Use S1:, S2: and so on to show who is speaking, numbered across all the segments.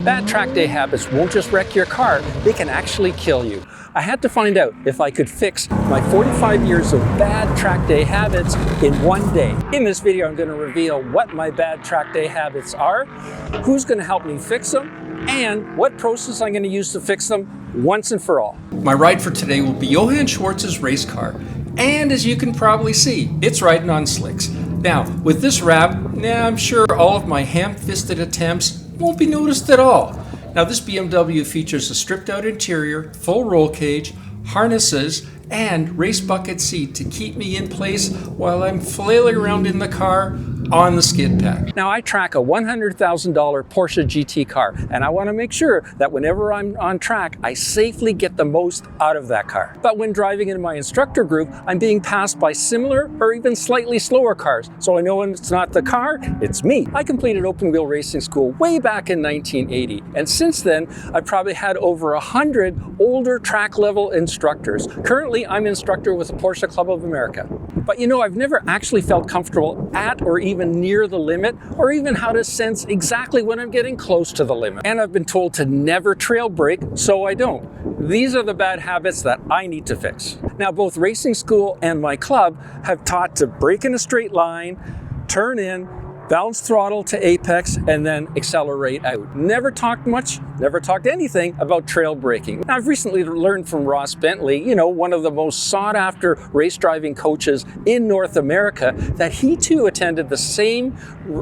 S1: Bad track day habits won't just wreck your car, they can actually kill you. I had to find out if I could fix my 45 years of bad track day habits in one day. In this video, I'm going to reveal what my bad track day habits are, who's going to help me fix them, and what process I'm going to use to fix them once and for all. My ride for today will be Johan Schwarz's race car. And as you can probably see, it's riding on slicks. Now, with this wrap, I'm sure all of my ham-fisted attempts won't be noticed at all. Now, this BMW features a stripped out interior, full roll cage, harnesses, and race bucket seat to keep me in place while I'm flailing around in the car on the skid pad. Now, I track a $100,000 Porsche GT car, and I want to make sure that whenever I'm on track, I safely get the most out of that car. But when driving in my instructor group, I'm being passed by similar or even slightly slower cars, so I know when it's not the car, it's me. I completed open wheel racing school way back in 1980, and since then, I've probably had over 100 older track level instructors. Currently, I'm instructor with the Porsche Club of America. But you know, I've never actually felt comfortable at or even near the limit, or even how to sense exactly when I'm getting close to the limit. And I've been told to never trail brake, so I don't. These are the bad habits that I need to fix. Now, both racing school and my club have taught to brake in a straight line, turn in, balance throttle to apex, and then accelerate out. Never talked anything about trail braking. Now, I've recently learned from Ross Bentley, you know, one of the most sought after race driving coaches in North America, that he too attended the same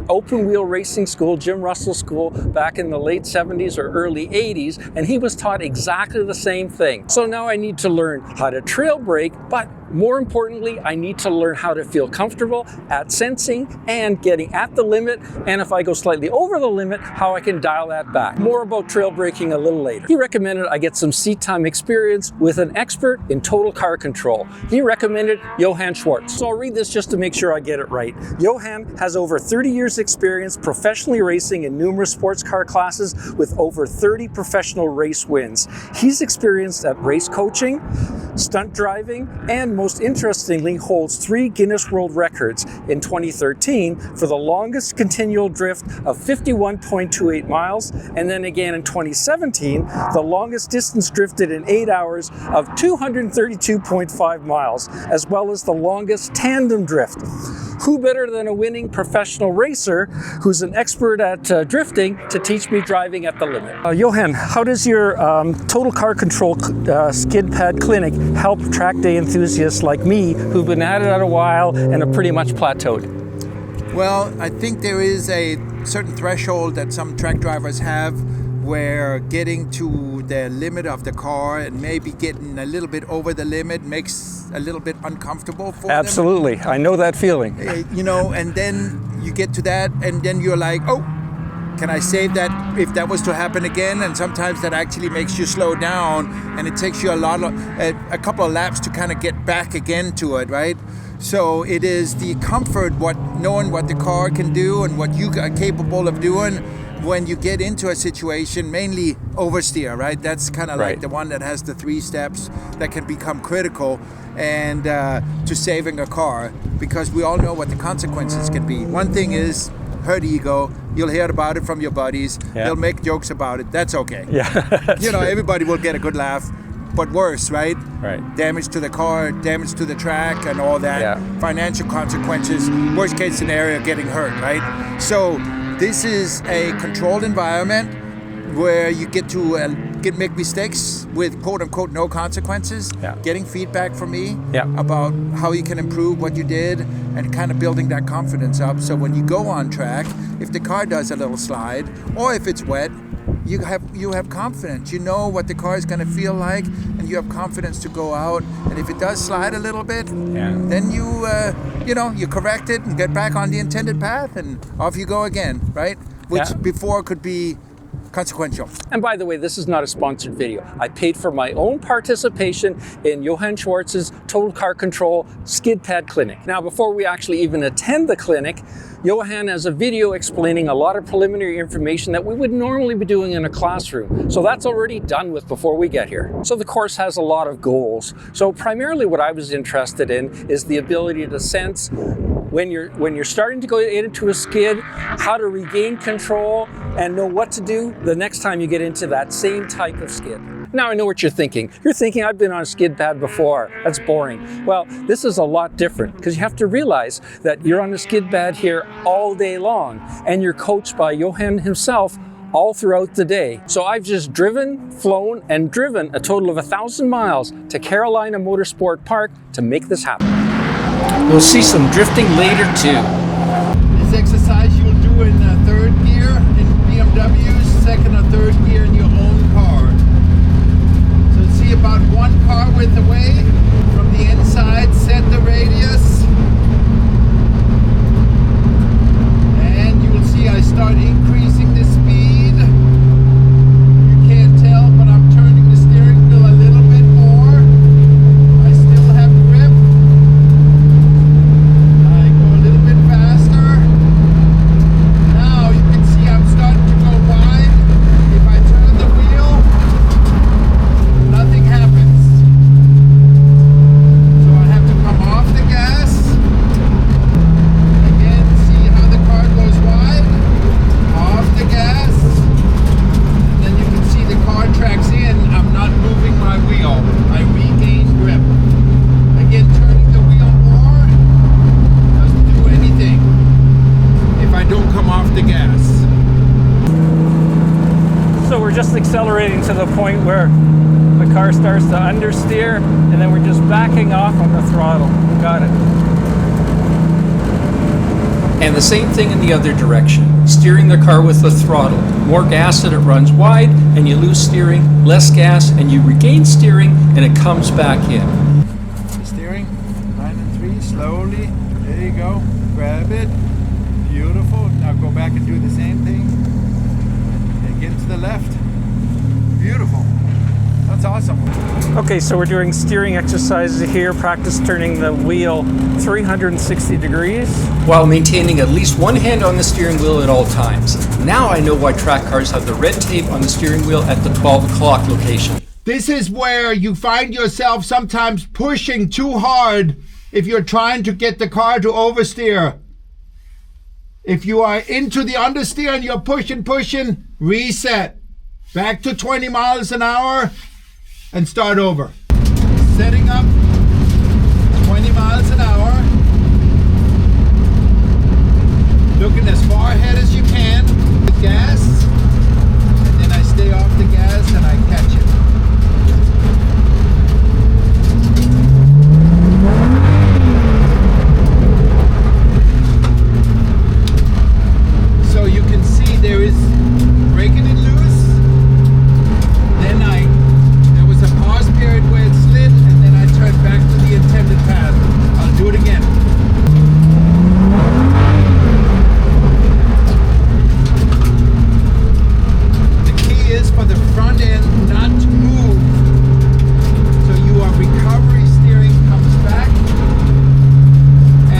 S1: open wheel racing school, Jim Russell School, back in the late 70s or early 80s, and he was taught exactly the same thing. So now I need to learn how to trail brake, but more importantly, I need to learn how to feel comfortable at sensing and getting at the limit, and if I go slightly over the limit, how I can dial that back. More about trail braking a little later. He recommended I get some seat time experience with an expert in total car control. He recommended Johan Schwarz. So I'll read this just to make sure I get it right. Johan has over 30 years experience professionally racing in numerous sports car classes with over 30 professional race wins. He's experienced at race coaching, stunt driving, and most interestingly holds 3 Guinness World Records in 2013 for the longest continual drift of 51.28 miles, and then again in 2017, the longest distance drifted in 8 hours of 232.5 miles, as well as the longest tandem drift. Who better than a winning professional racer who's an expert at drifting to teach me driving at the limit? Johan, how does your total car control skid pad clinic help track day enthusiasts like me who've been at it a while and are pretty much plateaued?
S2: Well, I think there is a certain threshold that some track drivers have where getting to the limit of the car and maybe getting a little bit over the limit makes a little bit uncomfortable for them.
S1: Absolutely, I know that feeling.
S2: You know, and then you get to that and then you're like, oh, can I save that if that was to happen again? And sometimes that actually makes you slow down, and it takes you a couple of laps to kind of get back again to it, right? So it is the comfort, knowing what the car can do and what you are capable of doing when you get into a situation, mainly oversteer, right? That's kind of like the one that has the 3 steps that can become critical and to saving a car, because we all know what the consequences can be. One thing is hurt ego. You'll hear about it from your buddies. Yeah. They'll make jokes about it. That's okay.
S1: Yeah,
S2: you know, everybody will get a good laugh. But worse, right?
S1: Right.
S2: Damage to the car, damage to the track, and all that. Yeah. Financial consequences. Worst case scenario, getting hurt, right? So this is a controlled environment where you get to make mistakes with quote unquote no consequences. Yeah. Getting feedback from me about how you can improve what you did, and kind of building that confidence up. So when you go on track, if the car does a little slide or if it's wet, you have confidence. You know what the car is going to feel like, and you have confidence to go out. And if it does slide a little bit, then you correct it and get back on the intended path, and off you go again, right? Which before could be consequential.
S1: And by the way, this is not a sponsored video. I paid for my own participation in Johan Schwarz's Total Car Control Skid Pad Clinic. Now, before we actually even attend the clinic, Johan has a video explaining a lot of preliminary information that we would normally be doing in a classroom. So that's already done with before we get here. So the course has a lot of goals. So primarily what I was interested in is the ability to sense when you're starting to go into a skid, how to regain control, and know what to do the next time you get into that same type of skid. Now I know what you're thinking. You're thinking, I've been on a skid pad before. That's boring. Well, this is a lot different because you have to realize that you're on a skid pad here all day long and you're coached by Johan himself all throughout the day. So I've just driven, flown, and driven a total of 1,000 miles to Carolina Motorsport Park to make this happen. We'll see some drifting later too.
S3: This exercise you'll do in third gear in BMWs, second or third gear in your own car. So see about one car width away from the inside, set the radius. And you will see I start increasing the speed. You can't tell, but I'm turning the steering wheel a little bit more. I still have grip. I go a little bit faster. Now you can see I'm starting to go wide. If I turn the wheel, nothing happens. So I have to come off the gas. Again, see how the car goes wide. Off the gas. And then you can see the car tracks in. I'm not moving my wheel. I regain grip. Again, turning the wheel more doesn't do anything if I don't come off the gas.
S1: So we're just accelerating to the point where the car starts to understeer, and then we're just backing off on the throttle. Got it. And the same thing in the other direction, steering the car with the throttle. More gas and it runs wide, and you lose steering, less gas, and you regain steering, and it comes back in.
S3: The steering, 9 and 3, slowly. There you go. Grab it. Beautiful. Now go back and do the same thing. Again to the left. Beautiful. That's awesome.
S1: Okay, so we're doing steering exercises here, practice turning the wheel 360 degrees. While maintaining at least one hand on the steering wheel at all times. Now I know why track cars have the red tape on the steering wheel at the 12 o'clock location.
S3: This is where you find yourself sometimes pushing too hard if you're trying to get the car to oversteer. If you are into the understeer and you're pushing, reset. Back to 20 miles an hour and start over. Setting up 20 miles an hour. Looking as far ahead as you can with gas. And then I stay off the gas and I catch it. So you can see there is breaking it loose. Then there was a pause period where it slid, and then I turned back to the intended path. I'll do it again. The key is for the front end not to move. So your recovery steering comes back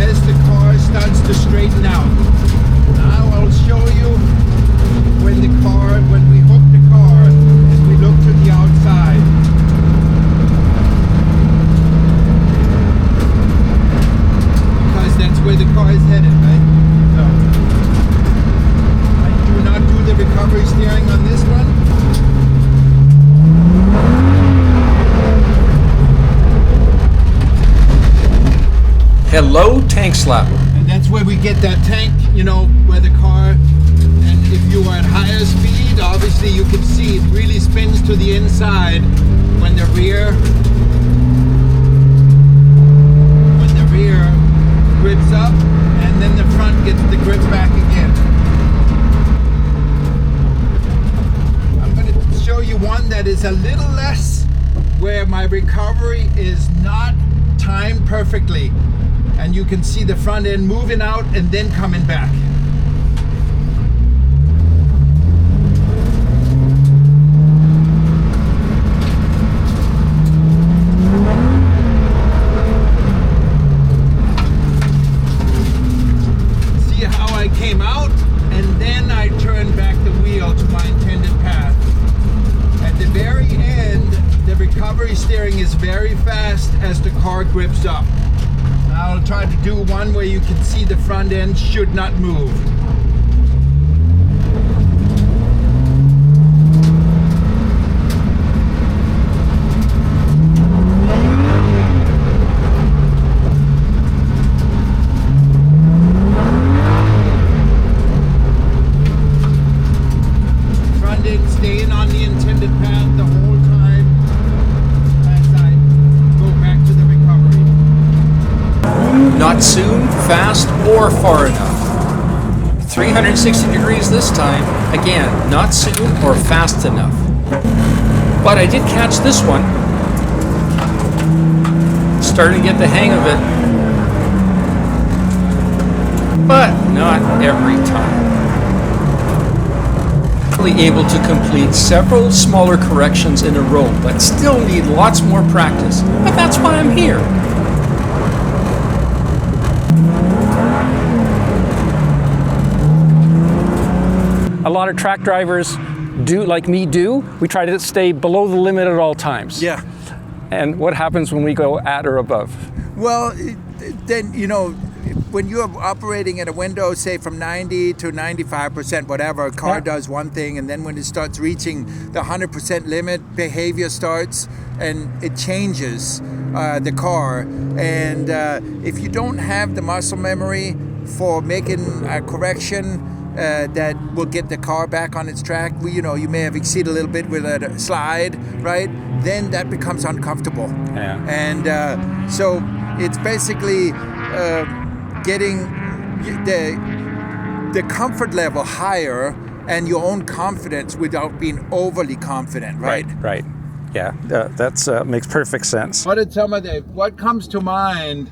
S3: as the car starts to straighten out. Now I'll show you when we hook the car and we look to the outside. Because that's where the car is headed, right? So I do not do the recovery steering on this one.
S1: Hello, tank slap.
S3: And that's where we get that tank, where the car, and if you are at higher speed, obviously you can see it really spins to the inside when the rear grips up, and then the front gets the grip back again. I'm going to show you one that is a little less, where my recovery is not timed perfectly. And you can see the front end moving out and then coming back. See how I came out and then I turned back the wheel to my intended path. At the very end, the recovery steering is very fast as the car grips up. I'll try to do one where you can see the front end should not move. responding, staying on the intended path the whole time as I go back to the recovery.
S1: Not soon, fast, or far enough. 360 degrees this time. Again, not soon or fast enough. But I did catch this one. Starting to get the hang of it. But not every time. Able to complete several smaller corrections in a row, but still need lots more practice. But that's why I'm here. A lot of track drivers do, like me do, we try to stay below the limit at all times.
S2: Yeah.
S1: And what happens when we go at or above?
S2: Well, then, you know, when you're operating at a window, say from 90 to 95%, whatever, a car does one thing, and then when it starts reaching the 100% limit, behavior starts and it changes the car. And if you don't have the muscle memory for making a correction that will get the car back on its track, you know, you may have exceeded a little bit with a slide, right? Then that becomes uncomfortable.
S1: Yeah.
S2: And so it's basically getting the comfort level higher and your own confidence without being overly confident, right?
S1: Right. Yeah, that's makes perfect sense.
S3: What did some of the, what comes to mind,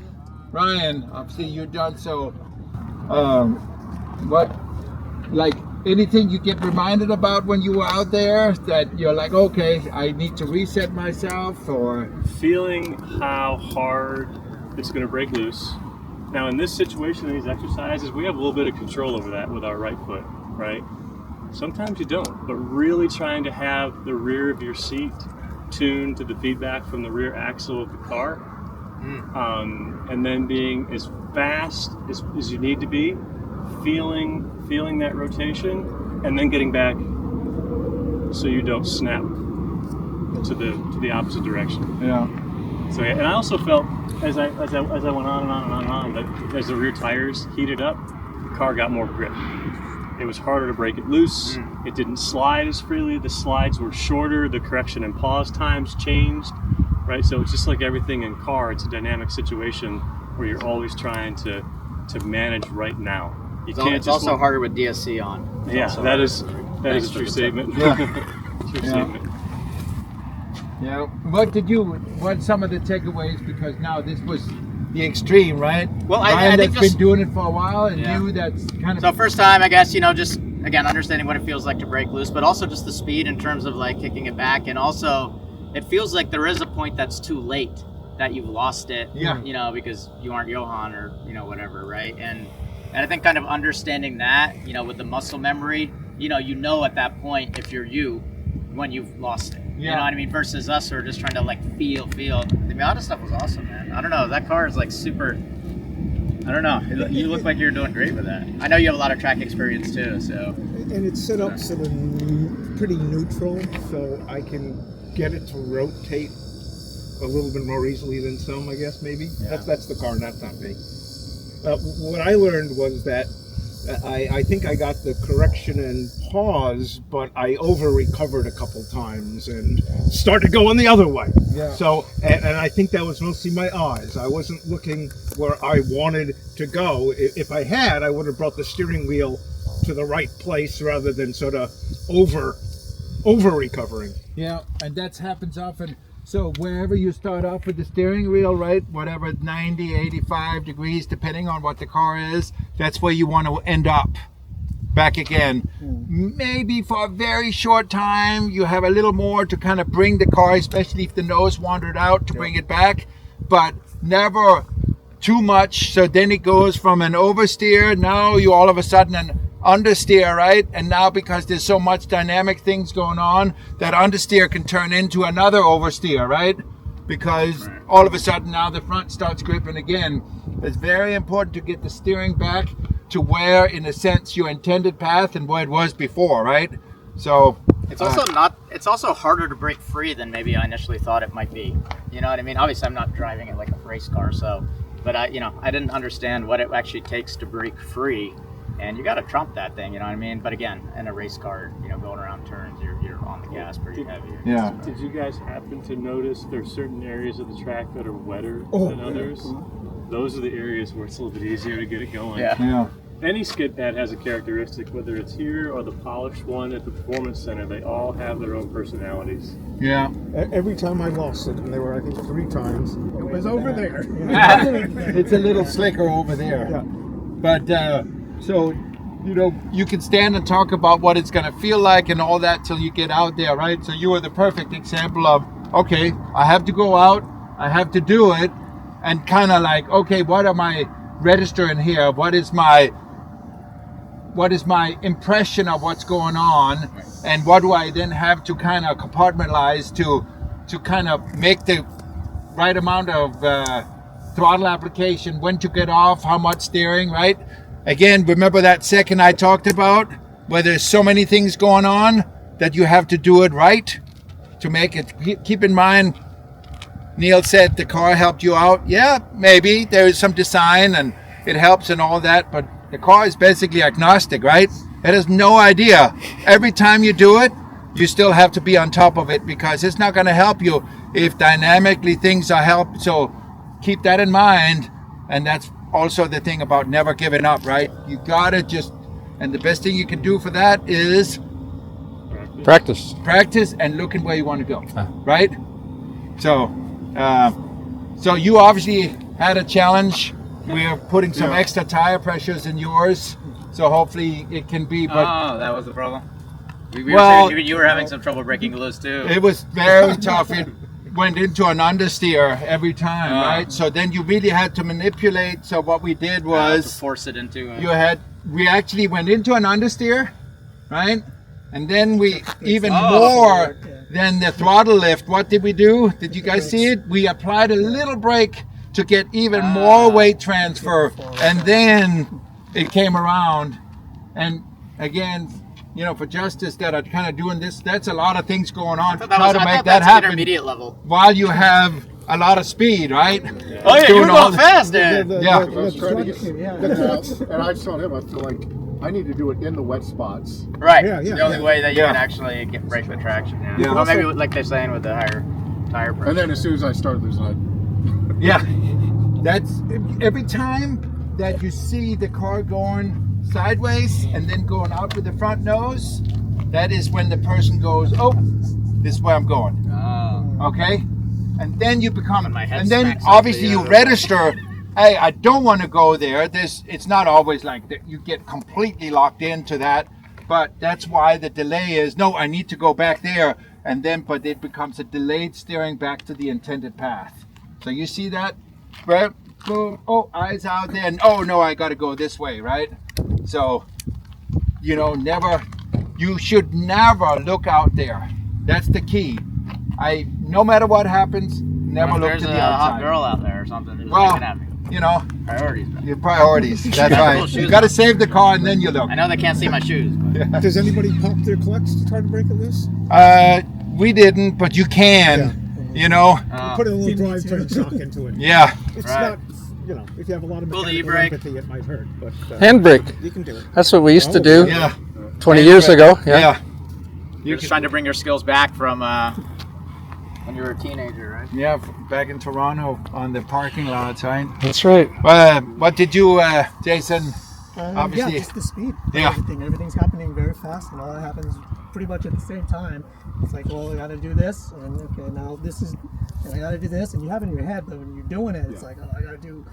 S3: Ryan, obviously you've done so, what, like anything you get reminded about when you were out there that you're like, okay, I need to reset myself, or?
S4: Feeling how hard it's going to break loose. Now in this situation, in these exercises, we have a little bit of control over that with our right foot, right? Sometimes you don't, but really trying to have the rear of your seat tuned to the feedback from the rear axle of the car, and then being as fast as you need to be, feeling that rotation, and then getting back so you don't snap to the opposite direction.
S3: Yeah.
S4: So yeah, and I also felt as I went on and on that as the rear tires heated up, the car got more grip. It was harder to break it loose. It didn't slide as freely. The slides were shorter. The correction and pause times changed, right? So it's just like everything in car. It's a dynamic situation where you're always trying to manage right now.
S5: It's also harder with DSC on.
S4: Yeah, that is a true statement.
S3: Yeah.
S4: True statement.
S3: Yeah. What's some of the takeaways? Because now this was the extreme, right?
S5: Well,
S3: Ryan
S5: I think
S3: that's been doing it for a while, and
S5: Yeah.
S3: you that's kind of.
S5: So first time, I guess, just again understanding what it feels like to break loose, but also just the speed in terms of like kicking it back, and also it feels like there is a point that's too late that you've lost it.
S3: Yeah.
S5: Because you aren't Johan or whatever, right? And I think kind of understanding that, with the muscle memory, you know at that point if you're you when you've lost it.
S3: Yeah.
S5: You know what I mean? Versus us who are just trying to like feel. The Miata stuff was awesome, man. I don't know. That car is like super. I don't know. You look like you're doing great with that. I know you have a lot of track experience too, so.
S6: And it's set up sort of pretty neutral, so I can get it to rotate a little bit more easily than some, I guess, maybe.
S3: Yeah.
S6: That's the car, not me. What I learned was that I think I got the correction and pause, but I over-recovered a couple times and started going the other way.
S3: Yeah.
S6: So, and I think that was mostly my eyes. I wasn't looking where I wanted to go. If I had, I would have brought the steering wheel to the right place rather than sort of over-recovering.
S3: Yeah, and that happens often. So wherever you start off with the steering wheel, right, whatever, 90, 85 degrees, depending on what the car is, that's where you want to end up back again. Maybe for a very short time, you have a little more to kind of bring the car, especially if the nose wandered out, to bring it back, but never too much. So then it goes from an oversteer, now you all of a sudden an understeer, right? And now because there's so much dynamic things going on, that understeer can turn into another oversteer, right? Because all of a sudden now the front starts gripping again. It's very important to get the steering back to where, in a sense, your intended path and where it was before, right? So
S5: it's also harder to break free than maybe I initially thought it might be. You know what I mean? Obviously I'm not driving it like a race car, but I didn't understand what it actually takes to break free. And you got to trump that thing, you know what I mean? But again, in a race car, going around turns, pretty heavy.
S3: Yeah.
S4: Did you guys happen to notice there's certain areas of the track that are wetter than others? Those are the areas where it's a little bit easier to get it going.
S3: Yeah.
S4: Any skid pad has a characteristic, whether it's here or the polished one at the Performance Center, they all have their own personalities.
S3: Yeah.
S6: Every time I lost it, and there were I think 3 times, it was over there.
S3: It's a little slicker over there.
S6: Yeah.
S3: But so, you know, you can stand and talk about what it's going to feel like and all that till you get out there, right? So you are the perfect example of, okay, I have to go out, I have to do it, and kind of like, okay, what am I registering here? What is my impression of what's going on, and what do I then have to kind of compartmentalize to kind of make the right amount of throttle application, when to get off, how much steering, right? Again, remember that second I talked about, where there's so many things going on that you have to do it right to make it. Keep in mind, Neil said the car helped you out. Yeah, maybe there is some design and it helps and all that, but the car is basically agnostic, right? It has no idea. Every time you do it, you still have to be on top of it, because it's not going to help you if dynamically things are helped. So keep that in mind. And that's also the thing about never giving up, right? You gotta just, and the best thing you can do for that is
S1: Practice.
S3: and looking where you want to go, right? So so you obviously had a challenge. We're putting some extra tire pressures in yours, so hopefully it can be. But
S5: that was the problem.
S3: Well,
S5: You were having some trouble breaking loose too.
S3: it was very tough. It went into an understeer every time, right? So then you really had to manipulate. So what we did
S5: to
S3: was
S5: force it into.
S3: we actually went into an understeer, right? And then we even more than the throttle lift. What did we do? Did you guys see it? We applied a little brake to get even more weight transfer, and then it came around. And again, you know, for Justice that are kind of doing this, that's a lot of things going on to try to make that happen
S5: Intermediate level.
S3: while you have a lot of speed, right?
S5: Oh yeah, you were going fast,
S6: The-
S5: Dan.
S6: the-
S3: Yeah.
S6: the- the clutch- the clutch-
S7: And I just told him, I feel like I need to do it in the wet spots.
S5: Right.
S6: Yeah, yeah,
S5: the only
S6: yeah.
S5: way that you
S3: Yeah.
S5: can actually break the traction. Yeah.
S3: Yeah.
S5: Well, maybe like they're saying with the higher tire pressure.
S7: And then as soon as I started losing,
S3: Yeah, that's every time that you see the car going sideways and then going out with the front nose, that is when the person goes, oh, this is where I'm going. Okay? And then you become,
S5: When my head
S3: and then
S5: smacks
S3: obviously
S5: into
S3: you
S5: the
S3: register, hey, I don't want to go there. It's not always like that. You get completely locked into that, but that's why the delay is, no, I need to go back there. And then, but it becomes a delayed steering back to the intended path. So you see that? Right? Boom. Oh, eyes out there. And oh no, I got to go this way, right? So, you know, you should never look out there. That's the key. No matter what happens, never
S5: What if
S3: look
S5: there's
S3: to
S5: a
S3: the outside.
S5: hot girl out there or something. Just
S3: Well,
S5: looking at me.
S3: you know,
S5: Priorities. Man.
S3: your priorities. That's
S5: Got
S3: right.
S5: cool shoes
S3: You got to
S5: on.
S3: save the car and then you look.
S5: I know they can't see my shoes, but
S6: Does anybody pop their clutch to try to break it loose?
S3: We didn't, but you can. You know,
S6: Put a little drivetrain shock into it.
S3: yeah.
S6: It's
S5: Right.
S6: not, you know, if you have a lot of
S5: Pull the
S6: mechanical
S5: e-brake.
S6: empathy, it might hurt. But
S1: Handbrake.
S6: you can do it.
S1: That's what we used to
S6: Oh,
S1: do
S3: Yeah.
S1: 20 years ago.
S3: Yeah.
S1: Yeah.
S5: you're just trying to bring your skills back from when you were a teenager, right?
S3: Yeah, back in Toronto on the parking lots, right?
S1: That's right.
S3: What did you, Jason? Obviously.
S8: Yeah, just the speed.
S3: Yeah.
S8: Everything's happening very fast, and all that happens pretty much at the same time. It's like, well, I got to do this, and okay, now this is, and I got to do this, and you have it in your head, but when you're doing it, it's like, oh, I got to do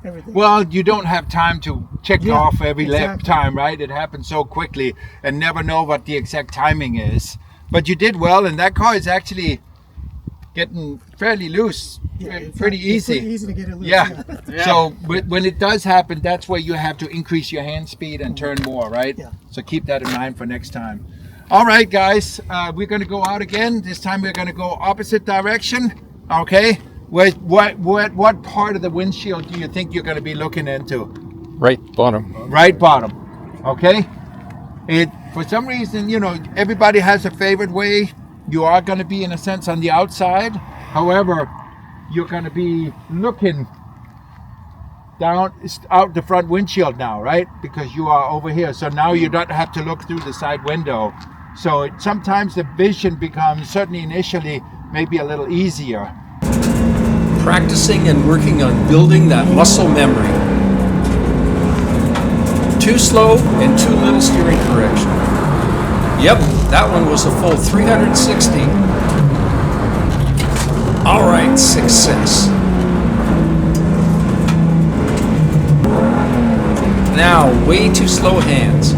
S8: everything.
S3: Well, you don't have time to check
S8: Yeah,
S3: off every lap
S8: exactly.
S3: time, right? It happens so quickly and never know what the exact timing is. But you did well, and that car is actually getting fairly loose,
S8: It's
S3: pretty
S8: not- it's
S3: easy.
S8: pretty easy to get it loose.
S3: Yeah.
S5: Yeah.
S3: So when it does happen, that's where you have to increase your hand speed and turn more, right?
S8: Yeah.
S3: So keep that in mind for next time. All right, guys, we're going to go out again. This time we're going to go opposite direction. Okay. What part of the windshield do you think you're going to be looking into?
S1: Right bottom.
S3: Right bottom. Okay. For some reason, you know, everybody has a favorite way. You are going to be, in a sense, on the outside. However, you're going to be looking down out the front windshield now, right? Because you are over here. So now you don't have to look through the side window. So sometimes the vision becomes, certainly initially, maybe a little easier.
S1: Practicing and working on building that muscle memory. Too slow and too little steering correction. Yep, that one was a full 360. All right, success. Now, way too slow hands.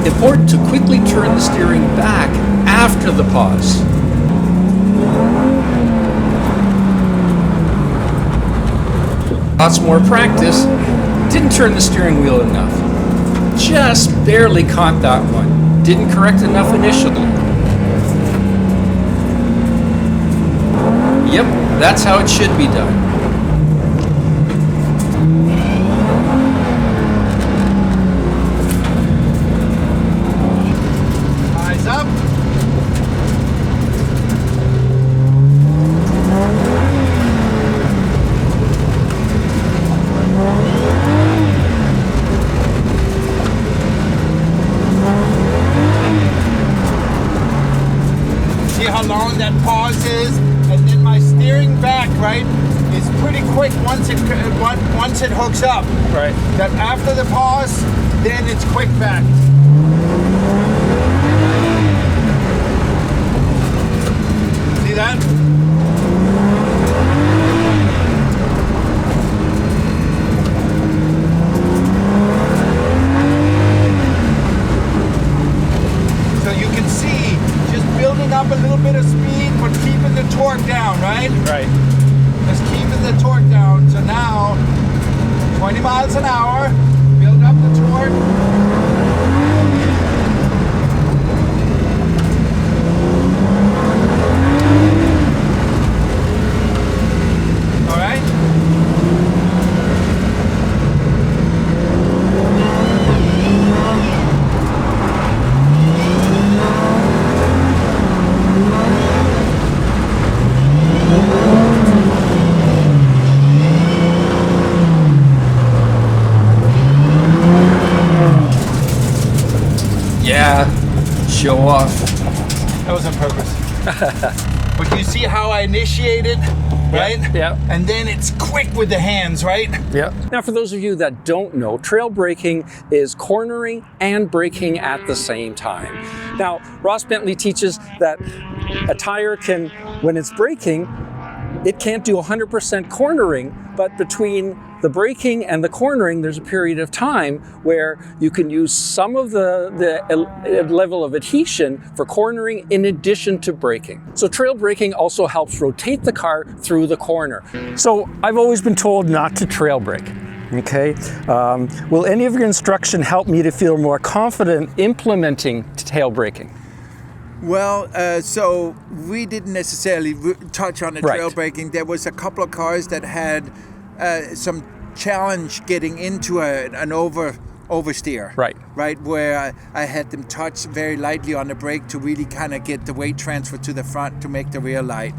S1: Important to quickly turn the steering back after the pause. Lots more practice. Didn't turn the steering wheel enough. Just barely caught that one. Didn't correct enough initially. Yep, that's how it should be done.
S3: Eyes up. See how long that pause is, and then my steering back, right, is pretty quick once it hooks up.
S1: Right.
S3: That after the pause, then it's quick back. See that? So you can see, just building up a little bit of speed, but keeping the torque down, right?
S1: Right.
S3: Just keeping the torque down. So now, 20 miles an hour, build up the torque. All right.
S1: Yeah, show off.
S3: That was on purpose. But you see how I initiated, right?
S1: Yeah.
S3: And then it's quick with the hands, right?
S1: Yeah. Now, for those of you that don't know, trail braking is cornering and braking at the same time. Now, Ross Bentley teaches that a tire can, when it's braking, it can't do 100% cornering, but between the braking and the cornering, there's a period of time where you can use some of the level of adhesion for cornering in addition to braking. So trail braking also helps rotate the car through the corner. So I've always been told not to trail brake. Okay, will any of your instruction help me to feel more confident implementing tail braking?
S2: Well, so we didn't necessarily touch on the
S1: Right.
S2: trail braking. There was a couple of cars that had some challenge getting into an oversteer.
S1: Right.
S2: Right, where I had them touch very lightly on the brake to really kind of get the weight transfer to the front to make the rear light.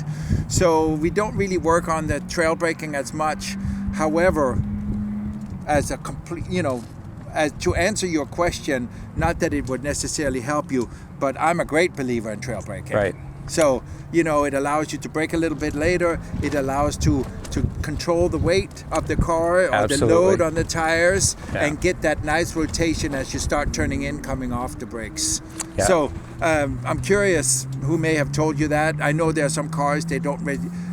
S2: So we don't really work on the trail braking as much. However, as a complete, as to answer your question, not that it would necessarily help you, but I'm a great believer in trail braking.
S1: Right.
S2: So, it allows you to brake a little bit later. It allows to control the weight of the car or
S1: Absolutely.
S2: the load on the tires,
S1: Yeah.
S2: and get that nice rotation as you start turning in, coming off the brakes.
S1: Yeah.
S2: So I'm curious who may have told you that. I know there are some cars, they don't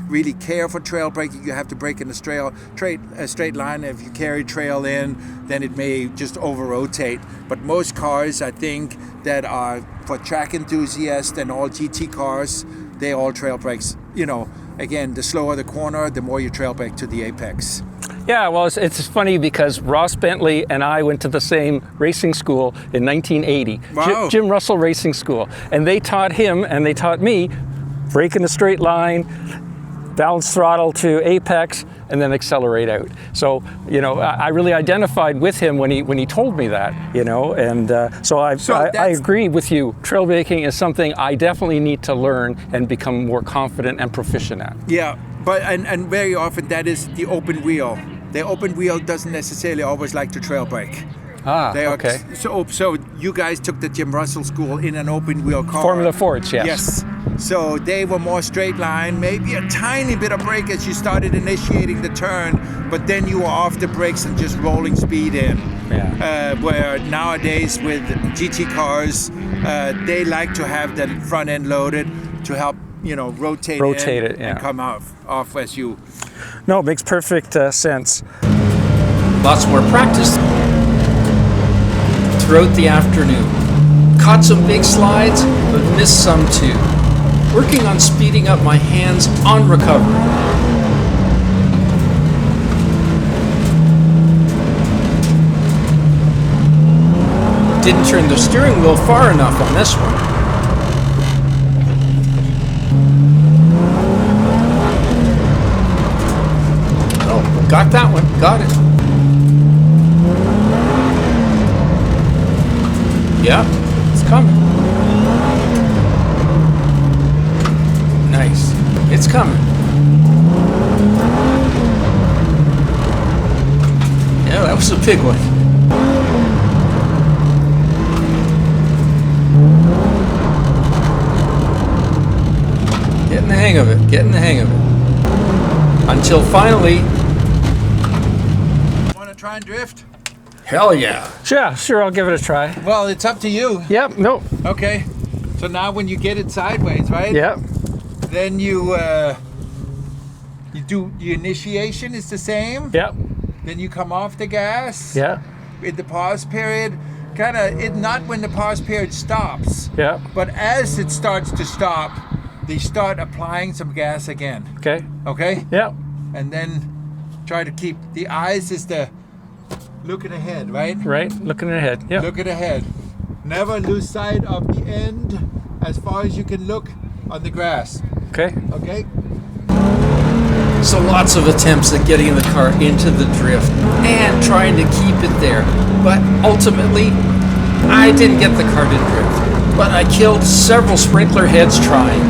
S2: really care for trail braking. You have to brake in a straight line. If you carry trail in, then it may just over-rotate. But most cars, I think, that are for track enthusiasts and all GT cars, they all trail brakes. Again, the slower the corner, the more you trail brake to the apex.
S1: Yeah, well, it's funny because Ross Bentley and I went to the same racing school in 1980,
S2: Wow.
S1: Jim Russell Racing School, and they taught him and they taught me brake in a straight line, balance throttle to apex, and then accelerate out. So, I really identified with him when he told me that, and so I agree with you. Trail braking is something I definitely need to learn and become more confident and proficient at.
S2: Yeah, but and very often that is the open wheel. The open wheel doesn't necessarily always like to trail brake.
S1: Ah,
S2: They are,
S1: okay.
S2: So you guys took the Jim Russell school in an open wheel car.
S1: Formula Fords, yes.
S2: Yes. So they were more straight line, maybe a tiny bit of brake as you started initiating the turn, but then you were off the brakes and just rolling speed in.
S1: Yeah.
S2: Where nowadays with GT cars, they like to have the front end loaded to help, rotate in
S1: it, yeah.
S2: and come off as you.
S1: No, it makes perfect sense. Lots more practice throughout the afternoon. Caught some big slides, but missed some too. Working on speeding up my hands on recovery. Didn't turn the steering wheel far enough on this one. Oh, got that one, got it. Yeah, it's coming. Nice. It's coming. Yeah, that was a big one. Getting the hang of it. Getting the hang of it. Until finally.
S2: Want to try and drift?
S1: Hell yeah. Yeah, sure, I'll give it a try.
S2: Well, it's up to you.
S1: Yep, no.
S2: Okay. So now when you get it sideways, right?
S1: Yep.
S2: Then you do your initiation is the same.
S1: Yep.
S2: Then you come off the gas.
S1: Yeah.
S2: In the pause period, not when the pause period stops.
S1: Yeah.
S2: But as it starts to stop, they start applying some gas again.
S1: Okay.
S2: Okay.
S1: Yep.
S2: And then try to keep the eyes is the looking ahead, right?
S1: Right. Looking ahead. Yep.
S2: Look ahead. Never lose sight of the end as far as you can look on the grass.
S1: Okay.
S2: Okay?
S1: So lots of attempts at getting the car into the drift and trying to keep it there. But ultimately, I didn't get the car to drift. But I killed several sprinkler heads trying.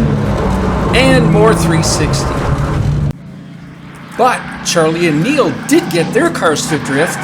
S1: And more 360. But Charlie and Neil did get their cars to drift.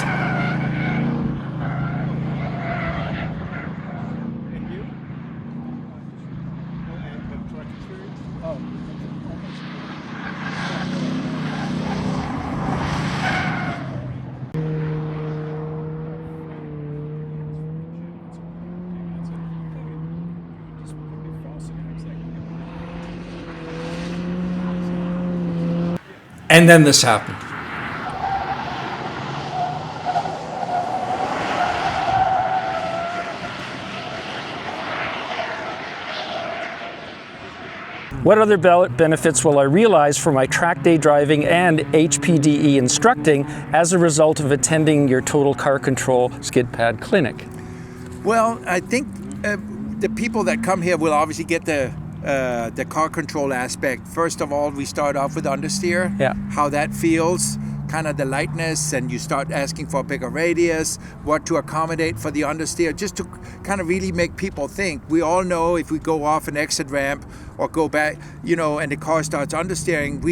S1: And then this happened. What other benefits will I realize for my track day driving and HPDE instructing as a result of attending your Total Car Control skid pad clinic?
S2: Well, I think the people that come here will obviously get the car control aspect. First of all, we start off with understeer,
S1: yeah.
S2: How that feels, kind of the lightness, and you start asking for a bigger radius, what to accommodate for the understeer, just to kind of really make people think. We all know if we go off an exit ramp or go back, and the car starts understeering,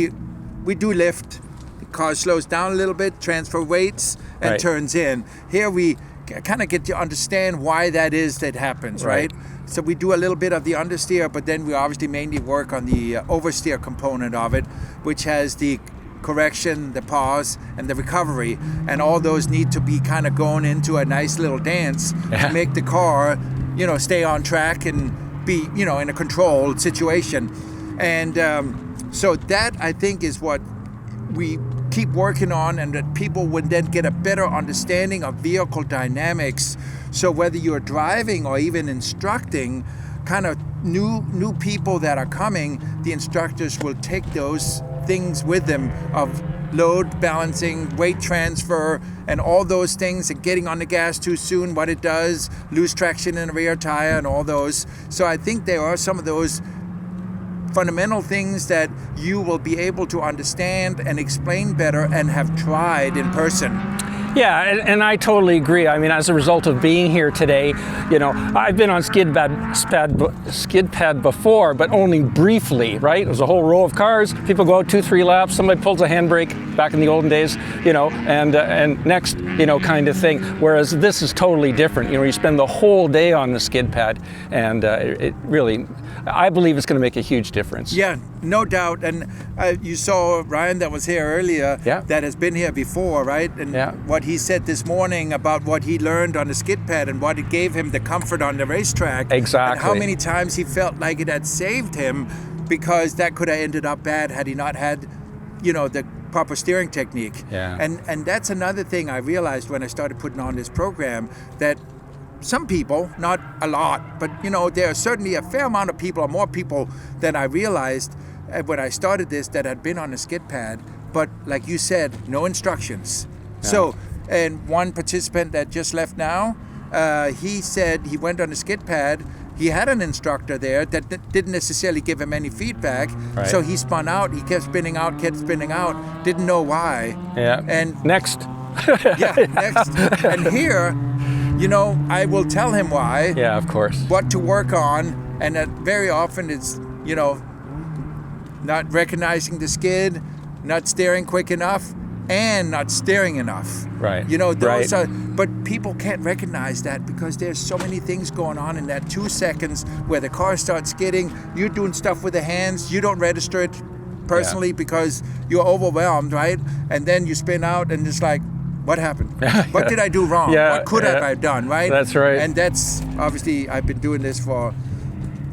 S2: we do lift. The car slows down a little bit, transfer weights, and
S1: right.
S2: turns in. Here we kind of get to understand why that is that happens, right? So we do a little bit of the understeer, but then we obviously mainly work on the oversteer component of it, which has the correction, the pause, and the recovery. And all those need to be kind of going into a nice little dance to make the car, stay on track and be, in a controlled situation. And so that, I think, is what we keep working on, and that people would then get a better understanding of vehicle dynamics. So whether you're driving or even instructing, kind of new people that are coming, the instructors will take those things with them of load balancing, weight transfer, and all those things, and getting on the gas too soon, what it does, lose traction in the rear tire and all those. So I think there are some of those fundamental things that you will be able to understand and explain better and have tried in person.
S1: Yeah, and I totally agree. I mean, as a result of being here today, you know, I've been on skid pad before, but only briefly, right? It was a whole row of cars. People go out 2-3 laps. Somebody pulls a handbrake back in the olden days, you know, and next, you know, kind of thing. Whereas this is totally different. You know, you spend the whole day on the skid pad, and it really, I believe it's going to make a huge difference.
S2: Yeah, no doubt. And you saw Ryan that was here earlier, that has been here before, right? And what he said this morning about what he learned on the skid pad and what it gave him the comfort on the racetrack.
S1: Exactly.
S2: And how many times he felt like it had saved him, because that could have ended up bad had he not had, you know, the proper steering technique.
S1: Yeah.
S2: And that's another thing I realized when I started putting on this program, that some people, not a lot, but you know, there are certainly a fair amount of people, or more people than I realized when I started this, that had been on a skid pad, but like you said, no instructions. Yeah. So, and one participant that just left now, he said he went on a skid pad. He had an instructor there that didn't necessarily give him any feedback. Right. So he spun out, he kept spinning out, didn't know why.
S1: Yeah.
S2: And
S1: next.
S2: Next. And here, you know, I will tell him why.
S1: Yeah, of course.
S2: What to work on, and that very often it's, you know, not recognizing the skid, not steering quick enough, and not steering enough.
S1: Right.
S2: You know, those are, but people can't recognize that because there's so many things going on in that 2 seconds where the car starts skidding, you're doing stuff with the hands, you don't register it personally because you're overwhelmed, right? And then you spin out and it's like, what happened? What did I do wrong? What could have I done, right?
S1: That's right.
S2: And that's, obviously, I've been doing this for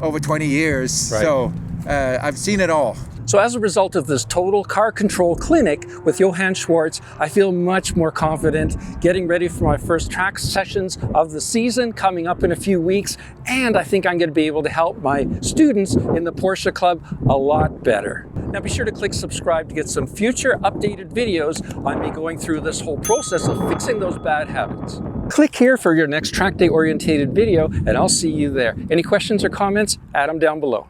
S2: over 20 years, so I've seen it all.
S1: So as a result of this total car control clinic with Johan Schwarz, I feel much more confident getting ready for my first track sessions of the season coming up in a few weeks. And I think I'm going to be able to help my students in the Porsche Club a lot better. Now be sure to click subscribe to get some future updated videos on me going through this whole process of fixing those bad habits. Click here for your next track day orientated video and I'll see you there. Any questions or comments? Add them down below.